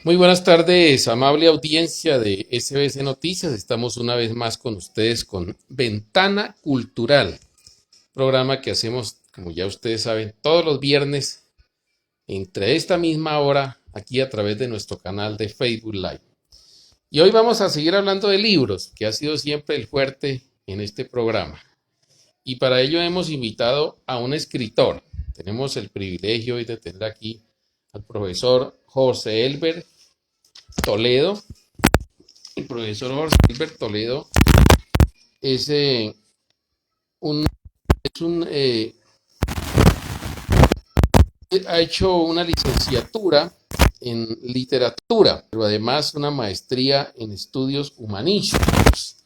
Muy buenas tardes, amable audiencia de SBS Noticias. Estamos una vez más con ustedes con Ventana Cultural, programa que hacemos, como ya ustedes saben, todos los viernes entre esta misma hora aquí a través de nuestro canal de Facebook Live. Y hoy vamos a seguir hablando de libros, que ha sido siempre el fuerte en este programa. Y para ello hemos invitado a un escritor. Tenemos el privilegio hoy de tener aquí al profesor José Elber Toledo. El profesor José Elber Toledo es, un, es un ha hecho una licenciatura en literatura, pero además una maestría en estudios humanísticos.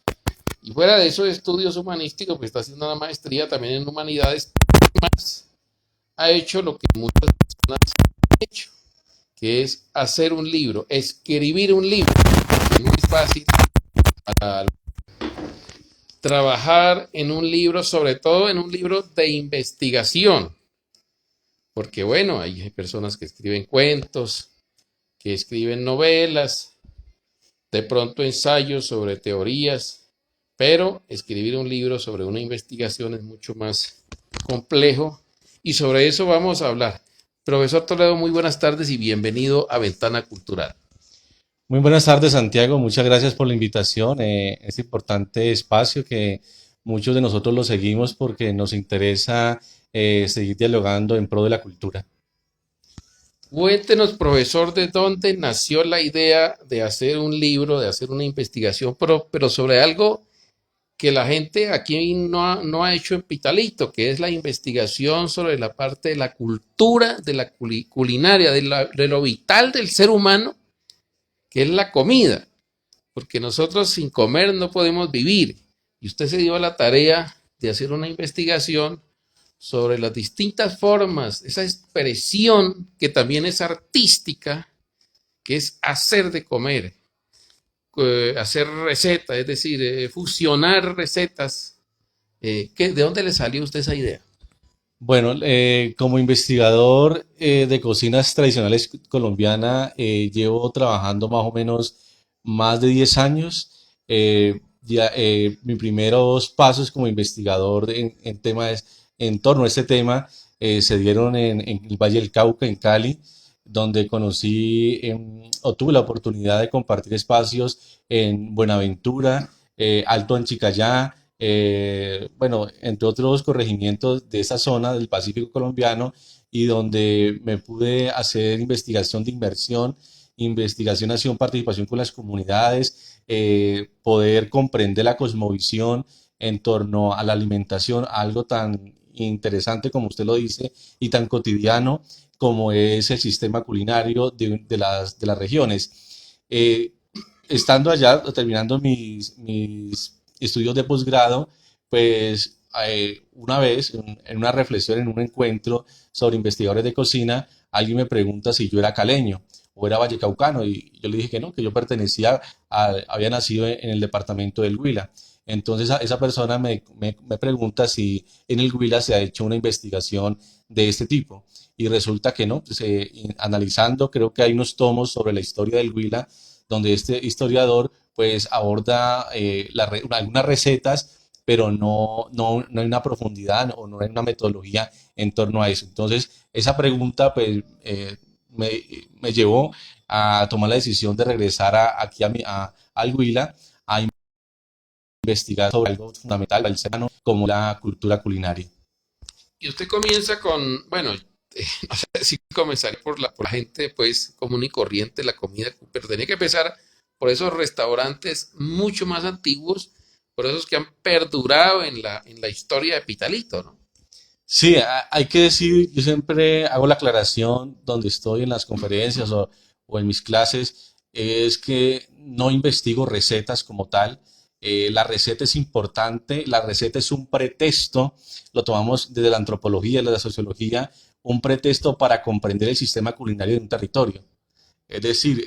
Y fuera de esos estudios humanísticos, pues está haciendo una maestría también en humanidades. Más ha hecho lo que muchas personas han hecho, que es hacer un libro, escribir un libro. Es muy fácil para trabajar en un libro, sobre todo en un libro de investigación, porque bueno, hay personas que escriben cuentos, que escriben novelas, de pronto ensayos sobre teorías, pero escribir un libro sobre una investigación es mucho más complejo y sobre eso vamos a hablar. Profesor Toledo, muy buenas tardes y bienvenido a Ventana Cultural. Muy buenas tardes, Santiago. Muchas gracias por la invitación. Este importante espacio que muchos de nosotros lo seguimos porque nos interesa seguir dialogando en pro de la cultura. Cuéntenos, profesor, de dónde nació la idea de hacer un libro, de hacer una investigación, pero sobre algo que la gente aquí no ha hecho en Pitalito, que es la investigación sobre la parte de la cultura, de la culinaria, de lo vital del ser humano, que es la comida, porque nosotros sin comer no podemos vivir. Y usted se dio a la tarea de hacer una investigación sobre las distintas formas, esa expresión que también es artística, que es hacer de comer, hacer recetas, es decir, fusionar recetas. ¿De dónde le salió a usted esa idea? Bueno, como investigador de cocinas tradicionales colombiana, llevo trabajando más o menos más de 10 años. Mis primeros pasos como investigador en temas, en torno a este tema se dieron en el Valle del Cauca, en Cali, donde conocí o tuve la oportunidad de compartir espacios en Buenaventura, Alto Anchicayá, bueno, entre otros corregimientos de esa zona del Pacífico colombiano y donde me pude hacer investigación de inversión, investigación, acción, participación con las comunidades, poder comprender la cosmovisión en torno a la alimentación, algo tan interesante como usted lo dice y tan cotidiano como es el sistema culinario de las regiones. Estando allá, terminando mis estudios de posgrado, pues una vez, en una reflexión, en un encuentro sobre investigadores de cocina, alguien me pregunta si yo era caleño o era vallecaucano y yo le dije que no, que yo había nacido en el departamento del Huila. Entonces esa persona me pregunta si en el Huila se ha hecho una investigación de este tipo y resulta que no, pues, analizando creo que hay unos tomos sobre la historia del Huila donde este historiador pues aborda algunas recetas, pero no hay una profundidad o no hay una metodología en torno a eso. Entonces, esa pregunta pues me, me llevó a tomar la decisión de regresar aquí al Huila a investigar sobre algo fundamental para el ser humano como la cultura culinaria. Y usted comienza con, bueno, no sé si comenzar por la gente pues común y corriente, la comida, pero tenía que empezar por esos restaurantes mucho más antiguos, por esos que han perdurado en la historia de Pitalito, ¿no? Sí, hay que decir, yo siempre hago la aclaración donde estoy en las conferencias o en mis clases, es que no investigo recetas como tal. La receta es importante, la receta es un pretexto, lo tomamos desde la antropología, desde la sociología, un pretexto para comprender el sistema culinario de un territorio. Es decir,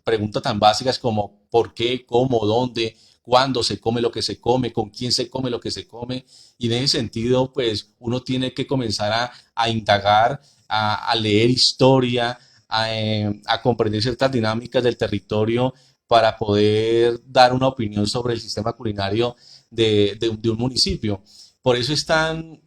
preguntas tan básicas como por qué, cómo, dónde, cuándo se come lo que se come, con quién se come lo que se come. Y en ese sentido, pues uno tiene que comenzar a indagar, a leer historia, a comprender ciertas dinámicas del territorio para poder dar una opinión sobre el sistema culinario de un municipio. Por eso es tan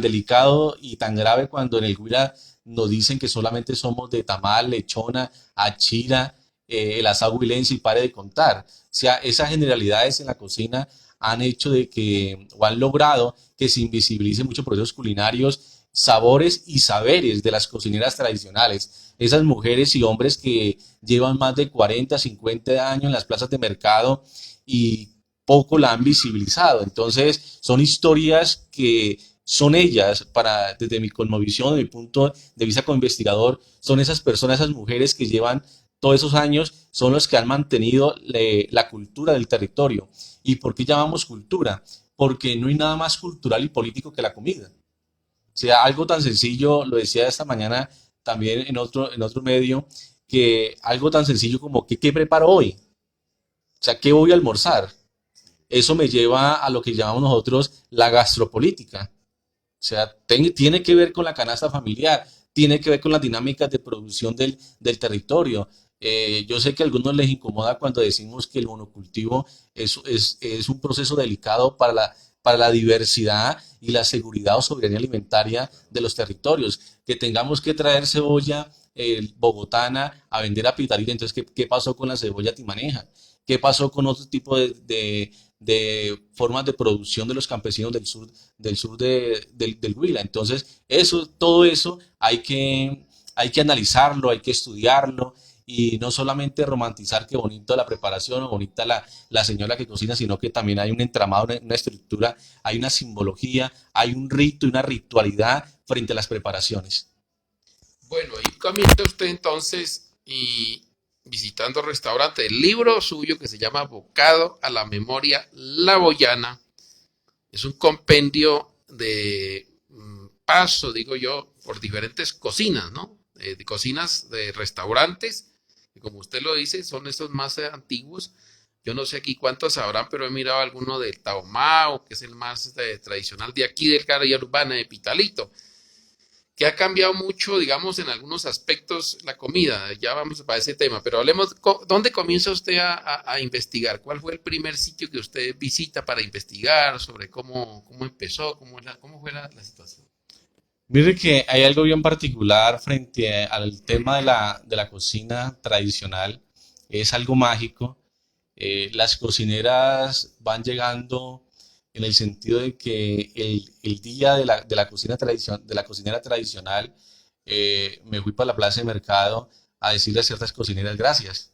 delicado y tan grave cuando en el Huila nos dicen que solamente somos de tamal, lechona, achira, el asado huilense y pare de contar. O sea, esas generalidades en la cocina han hecho de que, o han logrado que se invisibilicen muchos procesos culinarios, sabores y saberes de las cocineras tradicionales. Esas mujeres y hombres que llevan más de 40, 50 años en las plazas de mercado y poco la han visibilizado. Entonces, son historias que son ellas, desde mi cosmovisión, de mi punto de vista como investigador, son esas personas, esas mujeres que llevan todos esos años, son los que han mantenido la cultura del territorio. ¿Y por qué llamamos cultura? Porque no hay nada más cultural y político que la comida. O sea, algo tan sencillo, lo decía esta mañana también en otro medio, que algo tan sencillo como ¿qué preparo hoy? O sea, ¿qué voy a almorzar? Eso me lleva a lo que llamamos nosotros la gastropolítica. O sea, tiene que ver con la canasta familiar, tiene que ver con las dinámicas de producción del territorio. Yo sé que a algunos les incomoda cuando decimos que el monocultivo es un proceso delicado para la diversidad y la seguridad o soberanía alimentaria de los territorios. Que tengamos que traer cebolla bogotana a vender a Pitalita. Entonces, ¿qué pasó con la cebolla timaneja? ¿Qué pasó con otro tipo de formas de producción de los campesinos del sur del Huila? Entonces, todo eso hay que analizarlo, hay que estudiarlo y no solamente romantizar qué bonito la preparación o bonita la señora que cocina, sino que también hay un entramado, una estructura, hay una simbología, hay un rito y una ritualidad frente a las preparaciones. Bueno, ahí comienza usted entonces y visitando restaurantes. El libro suyo que se llama Bocado a la Memoria La Boyana es un compendio de paso, digo yo, por diferentes cocinas, ¿no? De cocinas de restaurantes, que como usted lo dice, son esos más antiguos. Yo no sé aquí cuántos habrán, pero he mirado alguno del Taomao, que es el más tradicional de aquí del área urbana de Pitalito, que ha cambiado mucho, digamos, en algunos aspectos la comida. Ya vamos para ese tema, pero hablemos, ¿dónde comienza usted a investigar? ¿Cuál fue el primer sitio que usted visita para investigar sobre cómo empezó, cómo fue la situación? Mire que hay algo bien particular frente al tema de la cocina tradicional. Es algo mágico. Las cocineras van llegando en el sentido de que el día de la de la cocinera tradicional, me fui para la plaza de mercado a decirle a ciertas cocineras gracias.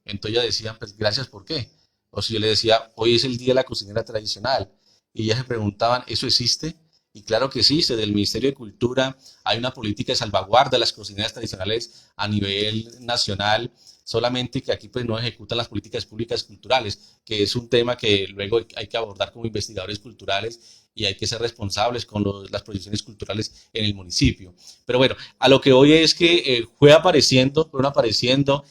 Entonces ellas decían, pues gracias, ¿por qué? O si yo le decía, hoy es el día de la cocinera tradicional. Y ellas se preguntaban, ¿eso existe? Y claro que sí, desde el Ministerio de Cultura hay una política de salvaguarda de las cocineras tradicionales a nivel nacional, solamente que aquí pues no ejecutan las políticas públicas culturales, que es un tema que luego hay que abordar como investigadores culturales y hay que ser responsables con las proyecciones culturales en el municipio. Pero bueno, a lo que hoy es que fueron apareciendo,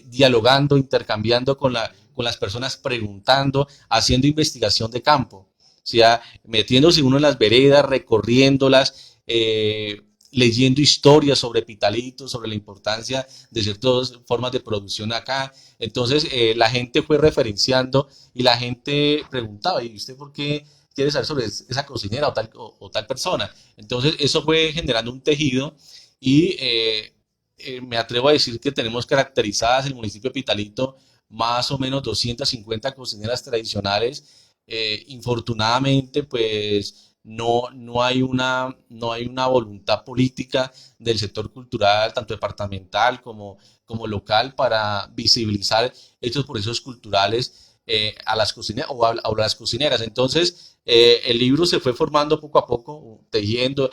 dialogando, intercambiando con las personas, preguntando, haciendo investigación de campo. O sea, metiéndose uno en las veredas, recorriéndolas, leyendo historias sobre Pitalito, sobre la importancia de ciertas formas de producción acá. Entonces, la gente fue referenciando y la gente preguntaba, ¿y usted por qué quiere saber sobre esa cocinera o tal persona? Entonces, eso fue generando un tejido y me atrevo a decir que tenemos caracterizadas el municipio de Pitalito más o menos 250 cocineras tradicionales. Infortunadamente, pues no hay una voluntad política del sector cultural, tanto departamental como local, para visibilizar estos procesos culturales a las cocineras o a las cocineras. Entonces, el libro se fue formando poco a poco, tejiendo,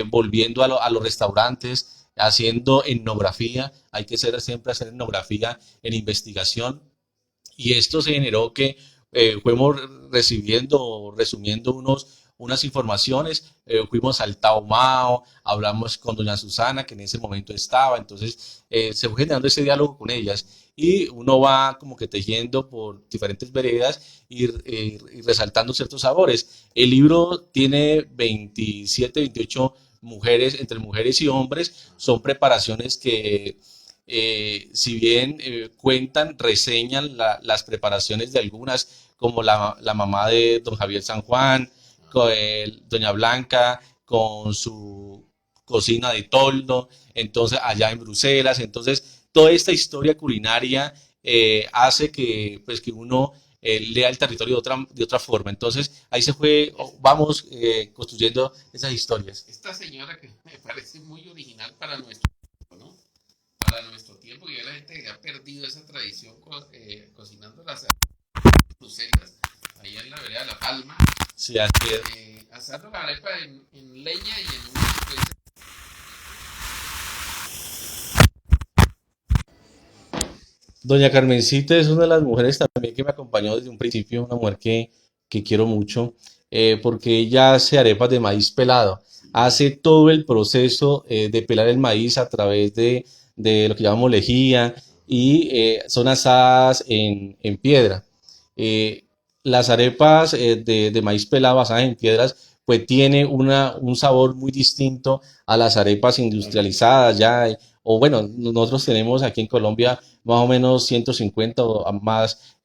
volviendo a los restaurantes, haciendo etnografía. Hay que siempre hacer etnografía en investigación y esto se generó que fuimos recibiendo, resumiendo unas informaciones, fuimos al Taomao, hablamos con doña Susana, que en ese momento estaba, entonces se fue generando ese diálogo con ellas y uno va como que tejiendo por diferentes veredas y resaltando ciertos sabores. El libro tiene 27, 28 mujeres, entre mujeres y hombres, son preparaciones que, si bien cuentan, reseñan las preparaciones de algunas, como la mamá de don Javier San Juan, doña Blanca, con su cocina de toldo, entonces allá en Bruselas, entonces toda esta historia culinaria hace que, pues, que uno lea el territorio de otra forma. Entonces ahí se fue, vamos construyendo esas historias. Esta señora que me parece muy original para nuestro tiempo, ¿no? Para nuestro tiempo, y la gente ha perdido esa tradición cocinando las Bruselas, allá en la vereda de La Palma, Sí, así es. asando la arepa en leña y en un... Doña Carmencita es una de las mujeres también que me acompañó desde un principio, una mujer que quiero mucho, porque ella hace arepas de maíz pelado, hace todo el proceso de pelar el maíz a través de lo que llamamos lejía y son asadas en piedra. Eh, las arepas de maíz pelado basadas en piedras, pues tiene un sabor muy distinto a las arepas industrializadas ya, o bueno, nosotros tenemos aquí en Colombia más o menos 150 o más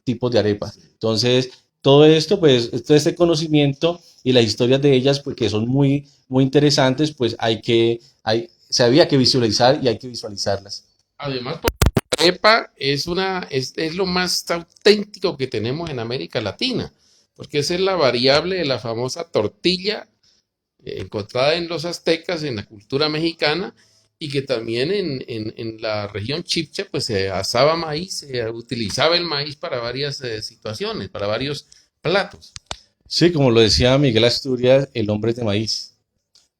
tipos de arepas. Entonces, todo esto, pues, todo este conocimiento y las historias de ellas, pues, que son muy, muy interesantes, pues se había que visualizar y hay que visualizarlas. Además, la arepa es lo más auténtico que tenemos en América Latina, porque esa es la variable de la famosa tortilla encontrada en los aztecas, en la cultura mexicana, y que también en la región chipcha, pues se asaba maíz, se utilizaba el maíz para varias situaciones, para varios platos. Sí, como lo decía Miguel Asturias, el hombre es de maíz.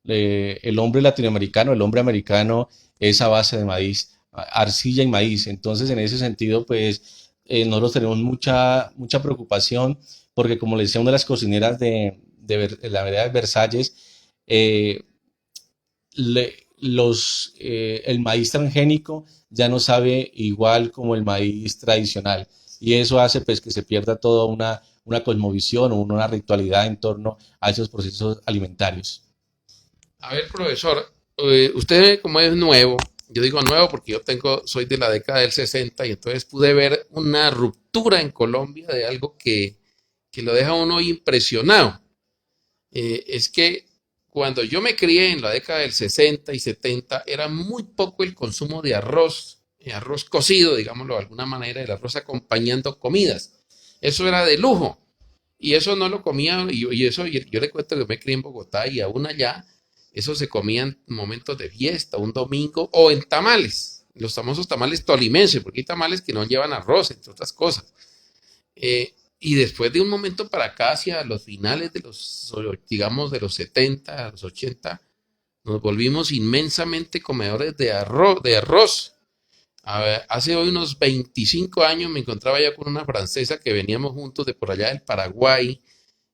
El hombre latinoamericano, el hombre americano es a base de maíz, arcilla y maíz. Entonces, en ese sentido, pues nosotros tenemos mucha preocupación porque, como le decía una de las cocineras de la vereda de Versalles, eh, el maíz transgénico ya no sabe igual como el maíz tradicional. Y eso hace pues que se pierda toda una cosmovisión o una ritualidad en torno a esos procesos alimentarios. A ver, profesor, usted como es nuevo, yo digo nuevo porque soy de la década del 60 y entonces pude ver una ruptura en Colombia de algo que lo deja a uno impresionado. Es que cuando yo me crié en la década del 60 y 70 era muy poco el consumo de arroz, arroz cocido, digámoslo de alguna manera, el arroz acompañando comidas. Eso era de lujo. Y eso no lo comía, y eso yo le cuento que me crié en Bogotá y aún allá, eso se comía en momentos de fiesta, un domingo o en tamales, los famosos tamales tolimenses, porque hay tamales que no llevan arroz, entre otras cosas. Y después de un momento para acá, hacia los finales de digamos, de los 70 a los 80, nos volvimos inmensamente comedores de arroz, de arroz. A ver, hace hoy unos 25 años me encontraba ya con una francesa que veníamos juntos de por allá del Paraguay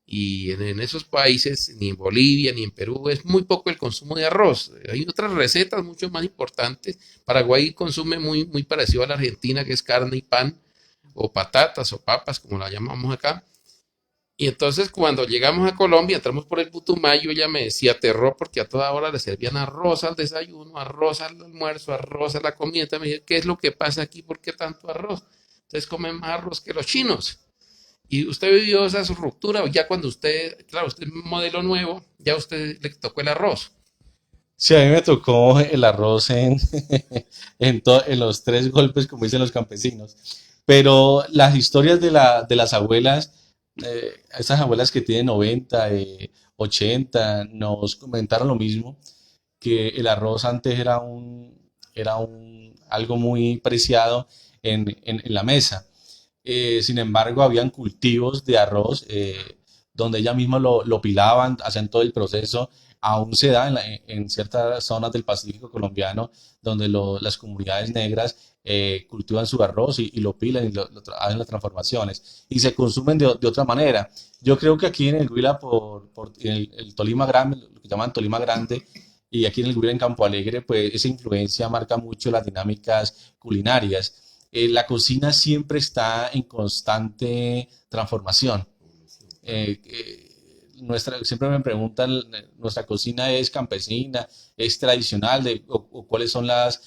y en esos países, ni en Bolivia ni en Perú, es muy poco el consumo de arroz. Hay otras recetas mucho más importantes. Paraguay consume muy parecido a la Argentina, que es carne y pan, o patatas o papas, como la llamamos acá. Y entonces cuando llegamos a Colombia, entramos por el Putumayo, ella me decía terror porque a toda hora le servían arroz al desayuno, arroz al almuerzo, arroz a la comida. Entonces me dice, ¿qué es lo que pasa aquí? ¿Por qué tanto arroz? Entonces comen más arroz que los chinos. Y usted vivió esa ruptura, ya cuando usted, claro, usted es un modelo nuevo, ya a usted le tocó el arroz. Sí, a mí me tocó el arroz en los tres golpes, como dicen los campesinos. Pero las historias de las abuelas, esas abuelas que tienen 90, 80, nos comentaron lo mismo, que el arroz antes algo muy preciado en la mesa. Sin embargo, habían cultivos de arroz donde ellas mismas lo pilaban, hacían todo el proceso. Aún se da en ciertas zonas del Pacífico colombiano donde las comunidades negras cultivan su arroz y lo pilan y hacen las transformaciones y se consumen de otra manera. Yo creo que aquí en el Huila, por el Tolima Grande, lo que llaman Tolima Grande, y aquí en el Huila, en Campo Alegre, pues esa influencia marca mucho las dinámicas culinarias. La cocina siempre está en constante transformación. siempre me preguntan, ¿nuestra cocina es campesina, es tradicional, o cuáles son las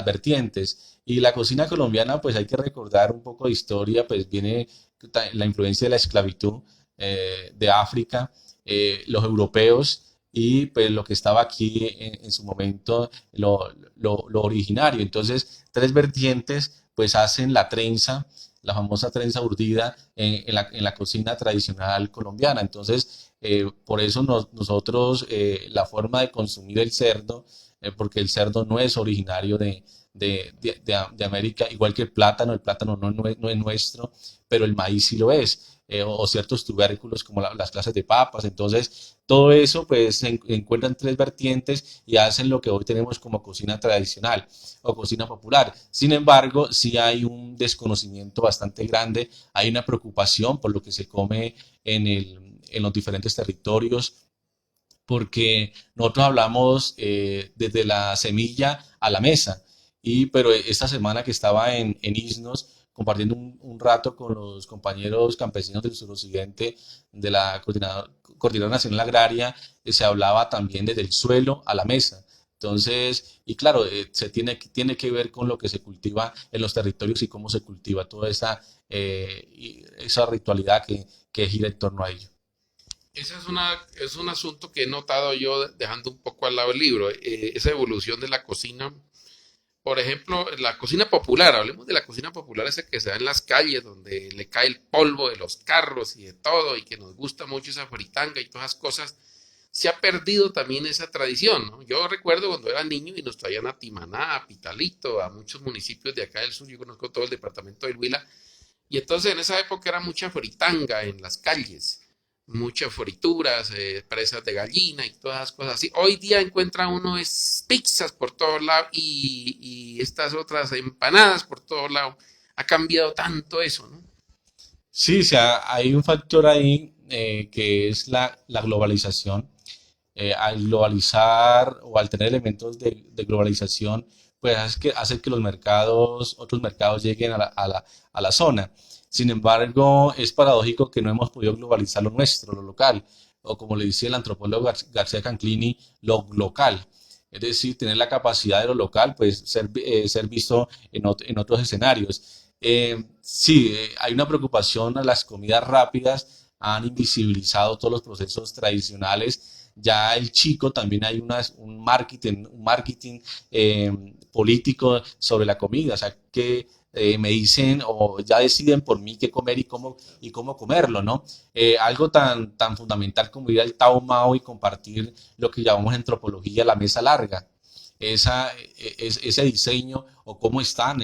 vertientes? Y la cocina colombiana, pues hay que recordar un poco de historia, pues viene la influencia de la esclavitud de África, los europeos y pues lo que estaba aquí en su momento, lo originario. Entonces, tres vertientes pues hacen la trenza, la famosa trenza urdida en la cocina tradicional colombiana. Entonces, por eso nosotros, la forma de consumir el cerdo, porque el cerdo no es originario de América, igual que el plátano no es nuestro, pero el maíz sí lo es. O ciertos tubérculos como las clases de papas. Entonces, todo eso pues se encuentran tres vertientes y hacen lo que hoy tenemos como cocina tradicional o cocina popular. Sin embargo, sí hay un desconocimiento bastante grande, hay una preocupación por lo que se come en los diferentes territorios, porque nosotros hablamos desde la semilla a la mesa. Pero esta semana que estaba en Isnos, compartiendo un rato con los compañeros campesinos del suroccidente de la Coordinadora Nacional Agraria, se hablaba también desde el suelo a la mesa. Entonces, y claro, tiene que ver con lo que se cultiva en los territorios y cómo se cultiva toda esa ritualidad que gira en torno a ello. Ese es un asunto que he notado yo dejando un poco al lado el libro, esa evolución de la cocina. Por ejemplo, la cocina popular, hablemos de la cocina popular, esa que se da en las calles, donde le cae el polvo de los carros y de todo, y que nos gusta mucho esa fritanga y todas esas cosas, se ha perdido también esa tradición, ¿no? Yo recuerdo cuando era niño y nos traían a Timaná, a Pitalito, a muchos municipios de acá del sur, yo conozco todo el departamento del Huila, y entonces en esa época era mucha fritanga en las calles, muchas frituras, presas de gallina y todas esas cosas así. Hoy día encuentra uno es pizzas por todos lados y estas otras empanadas por todos lados. Ha cambiado tanto eso, ¿no? Sí, o sea, hay un factor ahí que es la globalización. Al globalizar o al tener elementos de globalización, pues hace que otros mercados lleguen a la zona. Sin embargo, es paradójico que no hemos podido globalizar lo nuestro, lo local, o como le dice el antropólogo García Canclini, lo local. Es decir, tener la capacidad de lo local, pues ser visto en otros escenarios. Sí, hay una preocupación a las comidas rápidas, han invisibilizado todos los procesos tradicionales. Ya el chico también hay un marketing eh, político sobre la comida, o sea, que me dicen o ya deciden por mí qué comer y cómo comerlo, ¿no? Algo tan fundamental como ir al Tao Mao y compartir lo que llamamos en antropología la mesa larga. Ese diseño o cómo están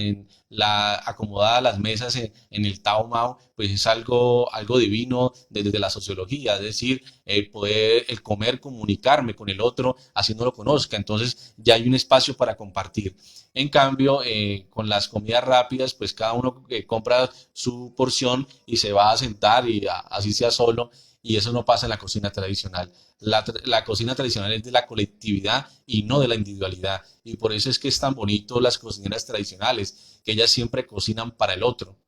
acomodadas las mesas en el Tao Mao, pues es algo divino desde la sociología, es decir, el comer, comunicarme con el otro, haciéndolo conozca, entonces ya hay un espacio para compartir. En cambio, con las comidas rápidas, pues cada uno compra su porción y se va a sentar y así sea solo, y eso no pasa en la cocina tradicional. La cocina tradicional es de la colectividad y no de la individualidad. Y por eso es que es tan bonito las cocineras tradicionales, que ellas siempre cocinan para el otro,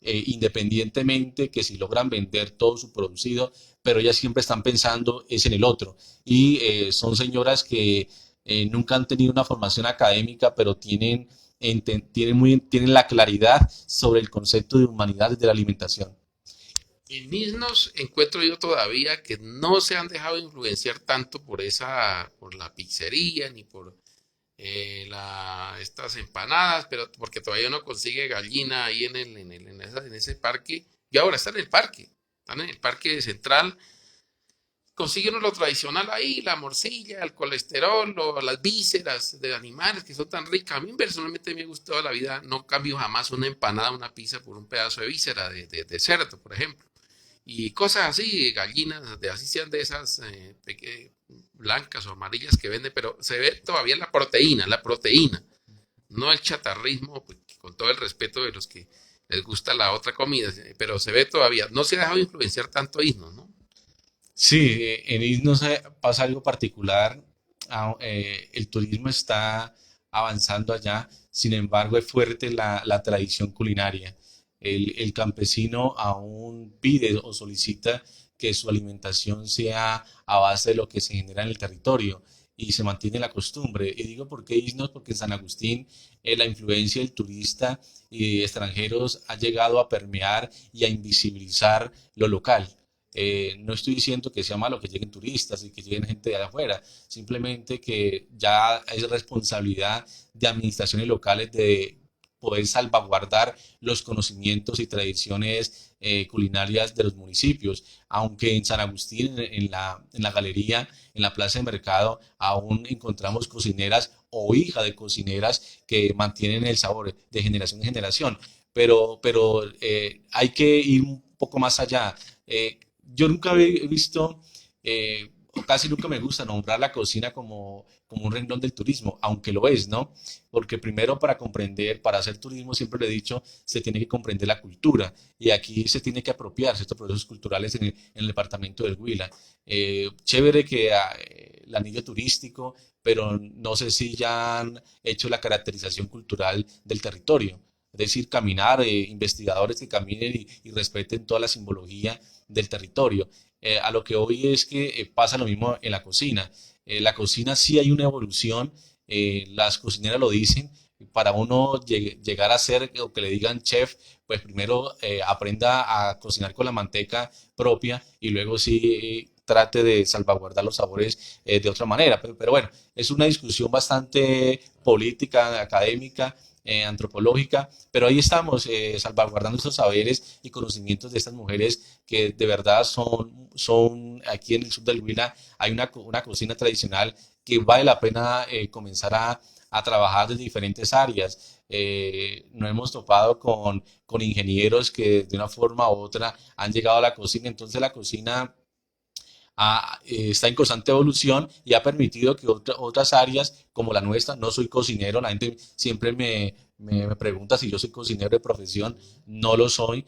independientemente que si logran vender todo su producido, pero ellas siempre están pensando es en el otro. Y son señoras que nunca han tenido una formación académica, pero tienen la claridad sobre el concepto de humanidad de la alimentación. En mismos encuentro yo todavía que no se han dejado influenciar tanto por la pizzería ni por estas empanadas, pero porque todavía no consigue gallina ahí en ese parque. Y ahora están en el parque central, consiguen lo tradicional ahí, la morcilla, el colesterol, las vísceras de animales que son tan ricas. A mí personalmente me ha gustado la vida, no cambio jamás una empanada, una pizza por un pedazo de víscera de cerdo, por ejemplo. Y cosas así, gallinas, así sean de esas blancas o amarillas que venden, pero se ve todavía la proteína, no el chatarrismo, pues, con todo el respeto de los que les gusta la otra comida, pero se ve todavía, no se ha dejado influenciar tanto Isno, ¿no? Sí, en Isnos pasa algo particular. El turismo está avanzando allá, sin embargo es fuerte la tradición culinaria. El campesino aún pide o solicita que su alimentación sea a base de lo que se genera en el territorio y se mantiene la costumbre. Y digo por qué isnos, porque en San Agustín la influencia del turista y de extranjeros ha llegado a permear y a invisibilizar lo local. No estoy diciendo que sea malo que lleguen turistas y que lleguen gente de afuera, simplemente que ya es responsabilidad de administraciones locales de poder salvaguardar los conocimientos y tradiciones culinarias de los municipios. Aunque en San Agustín, en la galería, en la plaza de mercado, aún encontramos cocineras o hijas de cocineras que mantienen el sabor de generación en generación. Pero hay que ir un poco más allá. Yo nunca he visto, o casi nunca me gusta nombrar la cocina como un renglón del turismo, aunque lo es, ¿no? Porque primero para comprender, para hacer turismo, siempre lo he dicho, se tiene que comprender la cultura y aquí se tiene que apropiar estos procesos culturales en el departamento del Huila. Chévere que el anillo turístico, pero no sé si ya han hecho la caracterización cultural del territorio. Es decir, caminar, investigadores que caminen y respeten toda la simbología del territorio. A lo que hoy es que pasa lo mismo en la cocina. La cocina sí hay una evolución, las cocineras lo dicen, para uno llegar a ser o que le digan chef, pues primero aprenda a cocinar con la manteca propia y luego sí trate de salvaguardar los sabores de otra manera. Pero bueno, es una discusión bastante política, académica, antropológica, pero ahí estamos salvaguardando estos saberes y conocimientos de estas mujeres que de verdad son aquí en el sur del Huila, hay una cocina tradicional que vale la pena comenzar a trabajar desde diferentes áreas. Nos hemos topado con ingenieros que de una forma u otra han llegado a la cocina, entonces la cocina está en constante evolución y ha permitido que otras áreas como la nuestra, no soy cocinero, la gente siempre me pregunta si yo soy cocinero de profesión, no lo soy.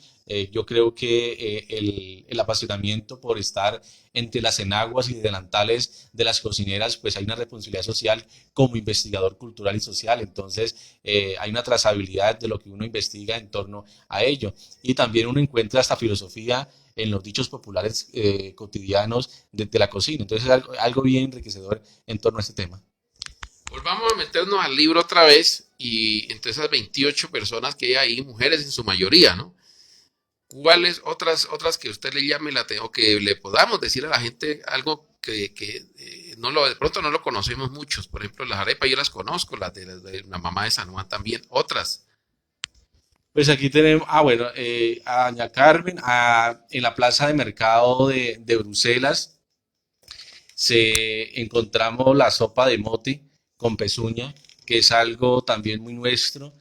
Yo creo que el apasionamiento por estar entre las enaguas y delantales de las cocineras, pues hay una responsabilidad social como investigador cultural y social, entonces hay una trazabilidad de lo que uno investiga en torno a ello y también uno encuentra esta filosofía en los dichos populares cotidianos de la cocina. Entonces es algo bien enriquecedor en torno a este tema. Volvamos a meternos al libro otra vez y entre esas 28 personas que hay ahí, mujeres en su mayoría, ¿no? ¿Cuáles otras que usted le llame la atención o que le podamos decir a la gente algo que no lo, de pronto no lo conocemos muchos? Por ejemplo, las arepas yo las conozco, las de la mamá de San Juan también, otras. Pues aquí tenemos, bueno, a Doña Carmen, en la plaza de mercado de Bruselas, encontramos la sopa de mote con pezuña, que es algo también muy nuestro.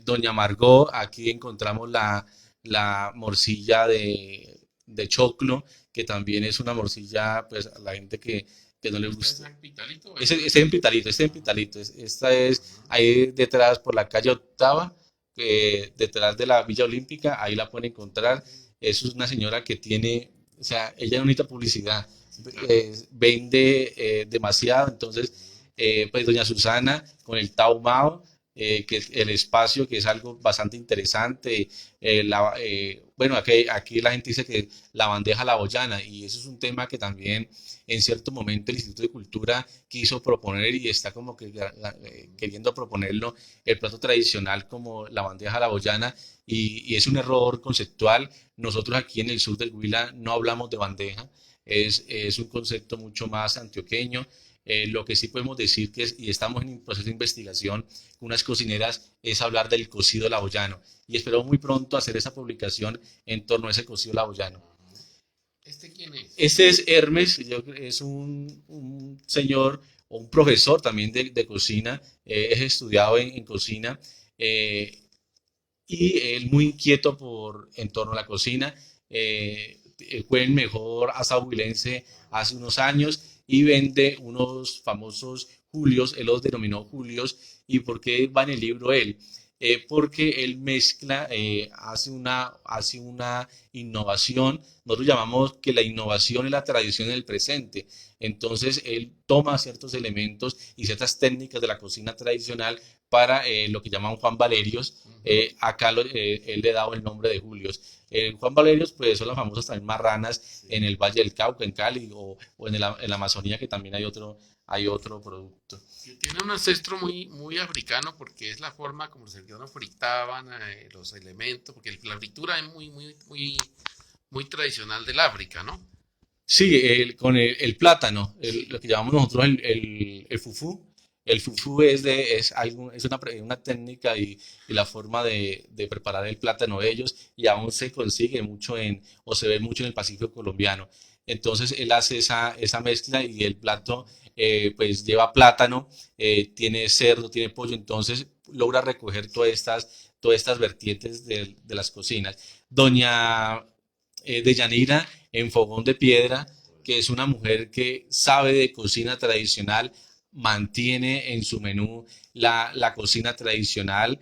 Doña Margot, aquí encontramos la morcilla de choclo, que también es una morcilla, pues a la gente que no le ¿Esta es gusta. San Pitalito o esta Ese es? en Pitalito, este en Pitalito. Esta es ahí detrás por la calle Octava, detrás de la Villa Olímpica, ahí la pueden encontrar. Es una señora que tiene, o sea, ella no necesita publicidad, Sí, claro. vende demasiado, entonces, pues doña Susana con el Tao Mao, que es el espacio, que es algo bastante interesante. Bueno, aquí la gente dice que la bandeja la boyana, y eso es un tema que también en cierto momento el Instituto de Cultura quiso proponer y está como que queriendo proponerlo, el plato tradicional como la bandeja a la boyana, y es un error conceptual. Nosotros aquí en el sur del Huila no hablamos de bandeja, es un concepto mucho más antioqueño. Lo que sí podemos decir que y estamos en un proceso de investigación con unas cocineras es hablar del cocido laboyano y espero muy pronto hacer esa publicación en torno a ese cocido laboyano. ¿Este quién es? Este es Hermes, es un señor o un profesor también de cocina, es estudiado en cocina eh, y él muy inquieto en torno a la cocina. Fue el mejor asabuilense hace unos años y vende unos famosos Julios, él los denominó Julios. ¿Y por qué va en el libro él? Porque él mezcla, hace una innovación. Nosotros llamamos que la innovación es la tradición del presente. Entonces, él toma ciertos elementos y ciertas técnicas de la cocina tradicional para lo que llaman Juan Valerios. Ujú. Él le ha dado el nombre de Julios. Juan Valerios, pues son las famosas también marranas en Sí. el Valle del Cauca, en Cali, o en la Amazonía, que también hay otro producto. Que tiene un ancestro muy africano porque es la forma como los africanos fritaban los elementos, porque la fritura es muy tradicional del África, ¿no? Sí, con el plátano, lo Sí. que llamamos nosotros el fufú. El fufú es una técnica y la forma de preparar el plátano de ellos, y aún se consigue mucho o se ve mucho en el Pacífico colombiano. Entonces él hace esa mezcla, y el plato pues lleva plátano, tiene cerdo, tiene pollo, entonces logra recoger todas estas vertientes de las cocinas. Doña Deyanira en Fogón de Piedra, que es una mujer que sabe de cocina tradicional, mantiene en su menú la cocina tradicional,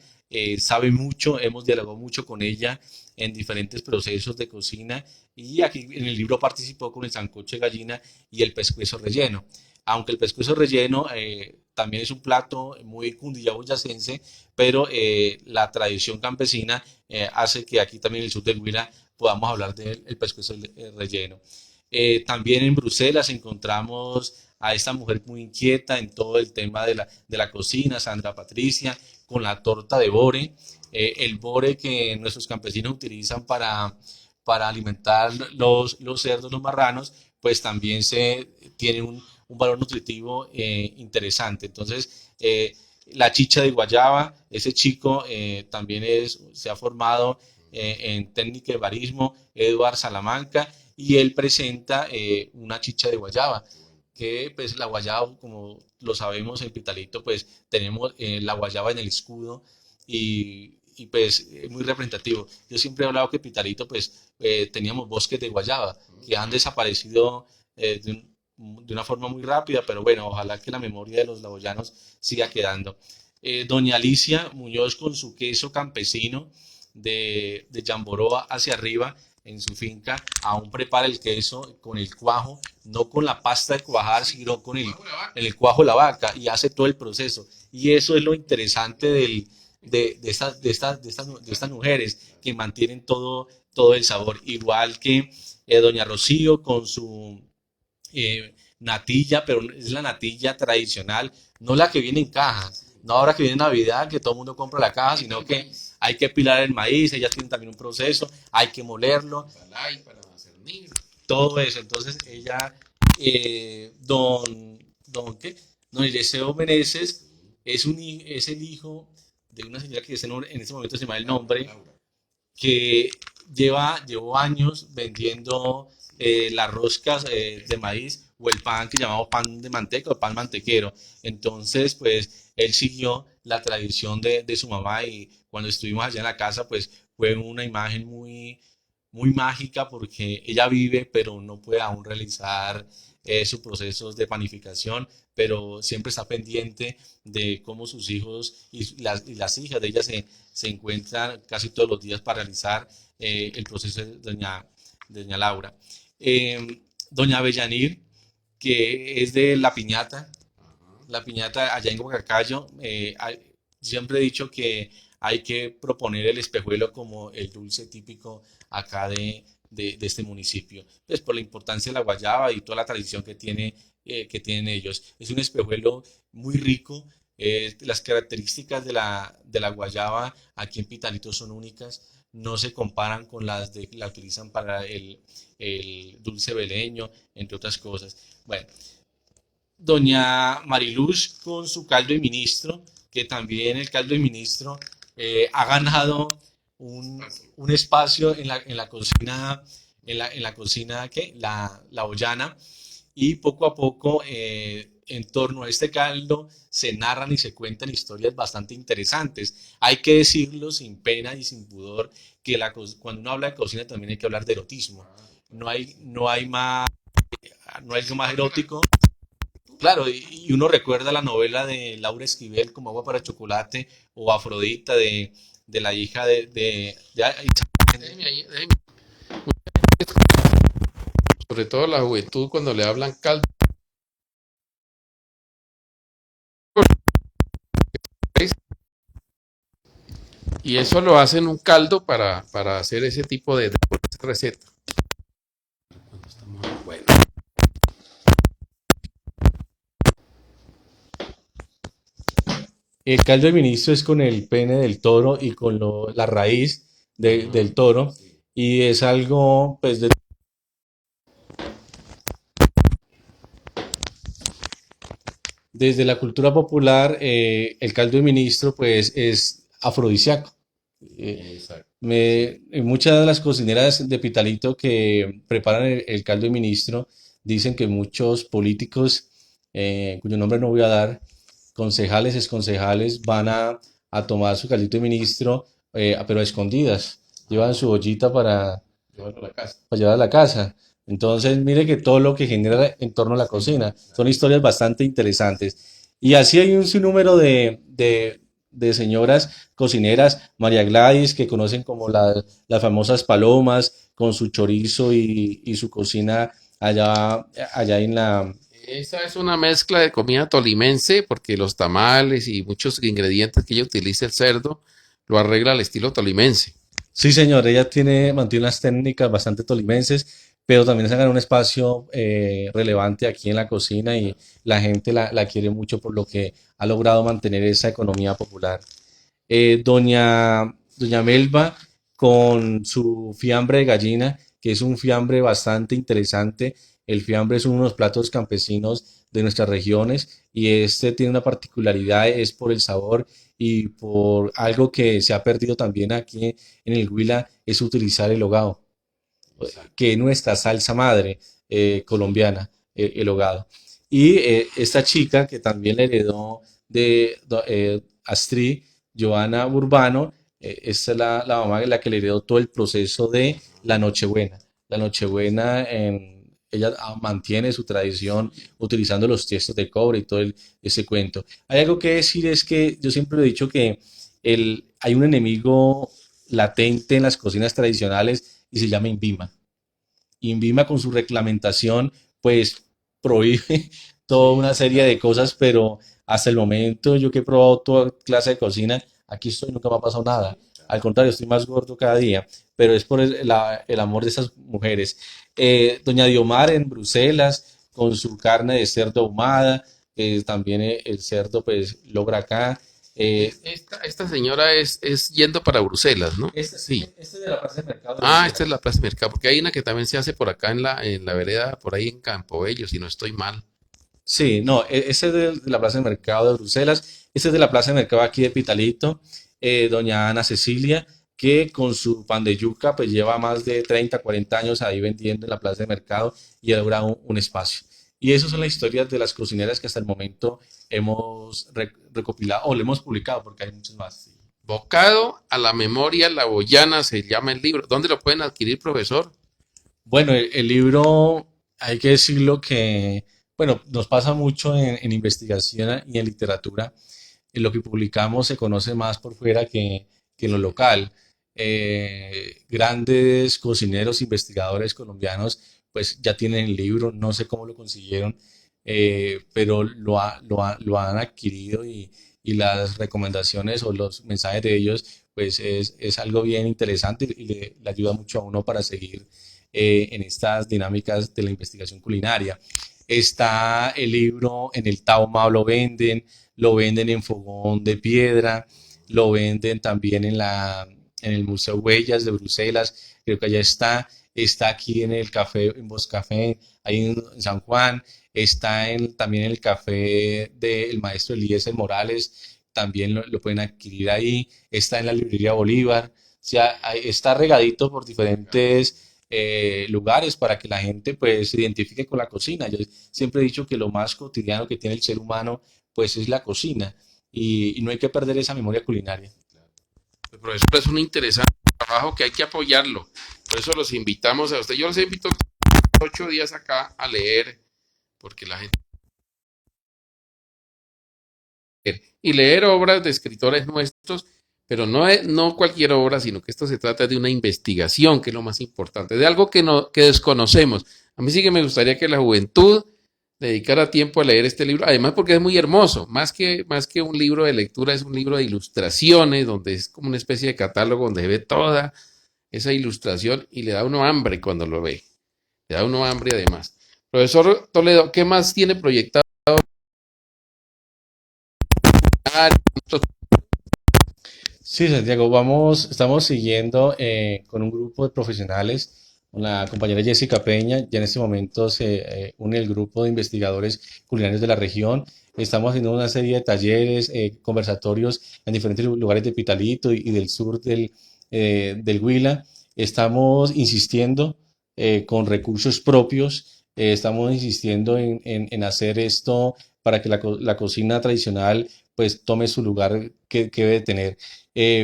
sabe mucho, hemos dialogado mucho con ella en diferentes procesos de cocina, y aquí en el libro participó con el sancocho de gallina y el pescuezo relleno. Aunque el pescuezo relleno también es un plato muy cundillaboyacense, pero la tradición campesina hace que aquí también en el sur del Huila podamos hablar del pescuezo relleno. También en Bruselas encontramos a esta mujer muy inquieta en todo el tema de la cocina, Sandra Patricia, con la torta de bore, el bore que nuestros campesinos utilizan para alimentar los cerdos, los marranos, pues también tiene un valor nutritivo interesante. Entonces, la chicha de guayaba, ese chico también se ha formado en técnica de barismo, Eduard Salamanca, y él presenta una chicha de guayaba, que pues la guayaba, como lo sabemos en Pitalito, pues tenemos la guayaba en el escudo, pues es muy representativo. Yo siempre he hablado que Pitalito pues teníamos bosques de guayaba que han desaparecido de una forma muy rápida, pero bueno, ojalá que la memoria de los laboyanos siga quedando. Doña Alicia Muñoz con su queso campesino de Yamboroa hacia arriba en su finca, aún prepara el queso con el cuajo, no con la pasta de cuajar, Sí, sino con bajo la vaca. el cuajo de la vaca, y hace todo el proceso. Y eso es lo interesante de estas mujeres que mantienen todo el sabor. Igual que doña Rocío con su natilla, pero es la natilla tradicional, no la que viene en caja, no ahora que viene Navidad, que todo el mundo compra la caja, Pica sino el que maíz, hay que pilar el maíz, ellas tienen también un proceso, hay que molerlo, balay para cernir. todo eso. Entonces ella, ¿qué? Don Ireseo Meneses es el hijo de una señora que en este momento se me va el Laura, nombre, Laura. que llevó años vendiendo las roscas de maíz, o el pan que llamamos pan de manteca o pan mantequero. Entonces, pues él siguió la tradición de su mamá, y cuando estuvimos allá en la casa, pues fue una imagen muy mágica, porque ella vive, pero no puede aún realizar sus procesos de panificación, pero siempre está pendiente de cómo sus hijos y las hijas de ella se encuentran casi todos los días para realizar el proceso de doña Laura. Doña Avellanir, que es de Ajá. la piñata allá en Guacacayo, siempre he dicho que hay que proponer el espejuelo como el dulce típico acá de este municipio, pues por la importancia de la guayaba y toda la tradición que tienen ellos. Es un espejuelo muy rico. Las características de la guayaba aquí en Pitalito son únicas, no se comparan con las de la utilizan para el dulce beleño, entre otras cosas. Bueno, doña Mariluz con su caldo de ministro, que también el caldo de ministro ha ganado un, Espacio. un espacio en la cocina, en la cocina, ¿qué? La Ollana, y poco a poco en torno a este caldo se narran y se cuentan historias bastante interesantes. Hay que decirlo sin pena y sin pudor, que cuando uno habla de cocina también hay que hablar de erotismo. Claro, No claro. hay, no hay más, no hay algo más Historia de la erótico. Claro, y uno recuerda la novela de Laura Esquivel como Agua para Chocolate, o Afrodita de la hija de Isabel Allende. déjeme, sobre todo la juventud cuando le hablan caldo, Y eso lo hacen un caldo para hacer ese tipo de receta. Bueno, El caldo de ministro es con el pene del toro y con la raíz del toro y es algo, pues, desde la cultura popular, el caldo de ministro, pues, es afrodisíaco. exacto. Muchas de las cocineras de Pitalito que preparan el caldo de ministro dicen que muchos políticos, cuyo nombre no voy a dar, concejales, exconcejales, van a tomar su caldito de ministro, pero a escondidas. Llevan su ollita Llevarlo a la casa. para llevar a la casa. Entonces, mire que todo lo que genera en torno a la cocina son historias bastante interesantes. Y así hay un sinnúmero de señoras cocineras, María Gladys, que conocen como las famosas palomas, con su chorizo y su cocina allá en la... Esa es una mezcla de comida tolimense porque los tamales y muchos ingredientes que ella utiliza el cerdo lo arregla al estilo tolimense. Sí, señor, ella mantiene unas técnicas bastante tolimenses, pero también se gana un espacio relevante aquí en la cocina y la gente la quiere mucho por lo que ha logrado mantener esa economía popular. Doña Melba con su fiambre de gallina, que es un fiambre bastante interesante. El fiambre es uno de los platos campesinos de nuestras regiones y este tiene una particularidad, es por el sabor y por algo que se ha perdido también aquí en el Huila, es utilizar el hogado, que es nuestra salsa madre colombiana, el hogado. Y esta chica que también le heredó de Astrid, Joana Urbano, esta es la mamá la que le heredó todo el proceso de la Nochebuena. La Nochebuena, ella mantiene su tradición utilizando los tiestos de cobre y todo ese cuento. Hay algo que decir, es que yo siempre he dicho que hay un enemigo latente en las cocinas tradicionales y se llama INVIMA. INVIMA con su reglamentación, pues prohíbe toda una serie de cosas, pero hasta el momento yo que he probado toda clase de cocina, aquí estoy, nunca me ha pasado nada. Al contrario, estoy más gordo cada día, pero es por el amor de esas mujeres. Doña Diomar en Bruselas, con su carne de cerdo ahumada, también el cerdo pues logra acá. Eh, Esta señora es yendo para Bruselas, ¿no? Sí. Este es de la Plaza de Mercado de Ah, esta es Bruselas. la Plaza de Mercado, porque hay una que también se hace por acá en la vereda, por ahí en Campobello, si no estoy mal. Sí, no, ese es de la Plaza de Mercado de Bruselas, ese es de la Plaza de Mercado aquí de Pitalito, doña Ana Cecilia, que con su pan de yuca pues lleva más de 30, 40 años ahí vendiendo en la Plaza de Mercado y ha logrado un espacio. Y esas son las historias de las cocineras que hasta el momento hemos recopilado o le hemos publicado porque hay muchas más. Bocado a la memoria la boyana se llama el libro. ¿Dónde lo pueden adquirir, profesor? Bueno, el libro, hay que decirlo que, bueno, nos pasa mucho en investigación y en literatura. En lo que publicamos se conoce más por fuera que en lo local. Grandes cocineros, investigadores colombianos, pues ya tienen el libro, no sé cómo lo consiguieron, pero lo han adquirido y las recomendaciones o los mensajes de ellos, pues es algo bien interesante y le ayuda mucho a uno para seguir en estas dinámicas de la investigación culinaria. Está el libro en el Tauma, lo venden en Fogón de Piedra, lo venden también en el Museo Huellas de Bruselas, creo que allá está aquí en el café, en Boscafé, ahí en San Juan, está también en el café del maestro Eliezer Morales, también lo pueden adquirir ahí, está en la librería Bolívar, o sea, está regadito por diferentes lugares para que la gente pues se identifique con la cocina. Yo siempre he dicho que lo más cotidiano que tiene el ser humano pues es la cocina y no hay que perder esa memoria culinaria. El profesor es un interesante trabajo que hay que apoyarlo. Por eso los invitamos a usted. Yo los invito 8 días acá a leer, porque la gente... Y leer obras de escritores nuestros, pero no cualquier obra, sino que esto se trata de una investigación, que es lo más importante, de algo que desconocemos. A mí sí que me gustaría que la juventud le dedicara tiempo a leer este libro, además porque es muy hermoso, más que un libro de lectura, es un libro de ilustraciones, donde es como una especie de catálogo donde se ve toda esa ilustración y le da a uno hambre cuando lo ve, le da a uno hambre además. Profesor Toledo, ¿qué más tiene proyectado? Sí, Santiago, estamos siguiendo con un grupo de profesionales, con la compañera Jessica Peña, ya en este momento se une el grupo de investigadores culinarios de la región. Estamos haciendo una serie de talleres, conversatorios en diferentes lugares de Pitalito y del sur del Huila. Estamos insistiendo con recursos propios, estamos insistiendo en hacer esto para que la cocina tradicional pues tome su lugar que debe tener.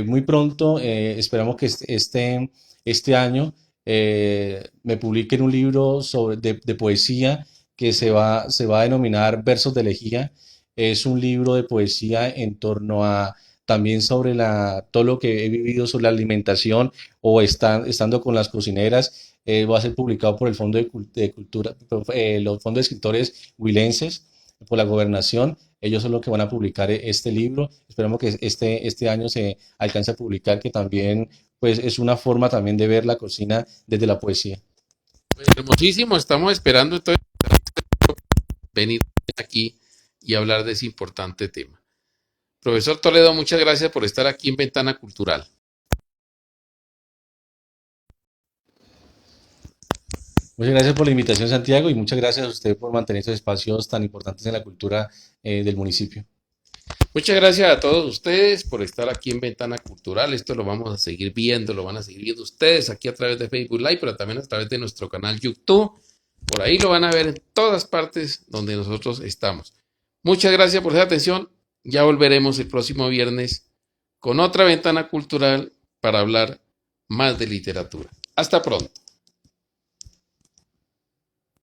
Muy pronto, esperamos que este año me publiquen un libro de poesía que se va a denominar Versos de Elegía. Es un libro de poesía en torno a también sobre todo lo que he vivido sobre la alimentación o estando con las cocineras. Va a ser publicado por el Fondo de Cultura, los fondos de escritores huilenses, por la gobernación. Ellos son los que van a publicar este libro. Esperamos que este año se alcance a publicar, que también pues, es una forma también de ver la cocina desde la poesía. Pues, hermosísimo, estamos esperando entonces venir aquí y hablar de ese importante tema. Profesor Toledo, muchas gracias por estar aquí en Ventana Cultural. Muchas gracias por la invitación, Santiago, y muchas gracias a usted por mantener estos espacios tan importantes en la cultura del municipio. Muchas gracias a todos ustedes por estar aquí en Ventana Cultural. Esto lo vamos a seguir viendo, lo van a seguir viendo ustedes aquí a través de Facebook Live, pero también a través de nuestro canal YouTube. Por ahí lo van a ver en todas partes donde nosotros estamos. Muchas gracias por su atención. Ya volveremos el próximo viernes con otra Ventana Cultural para hablar más de literatura. Hasta pronto.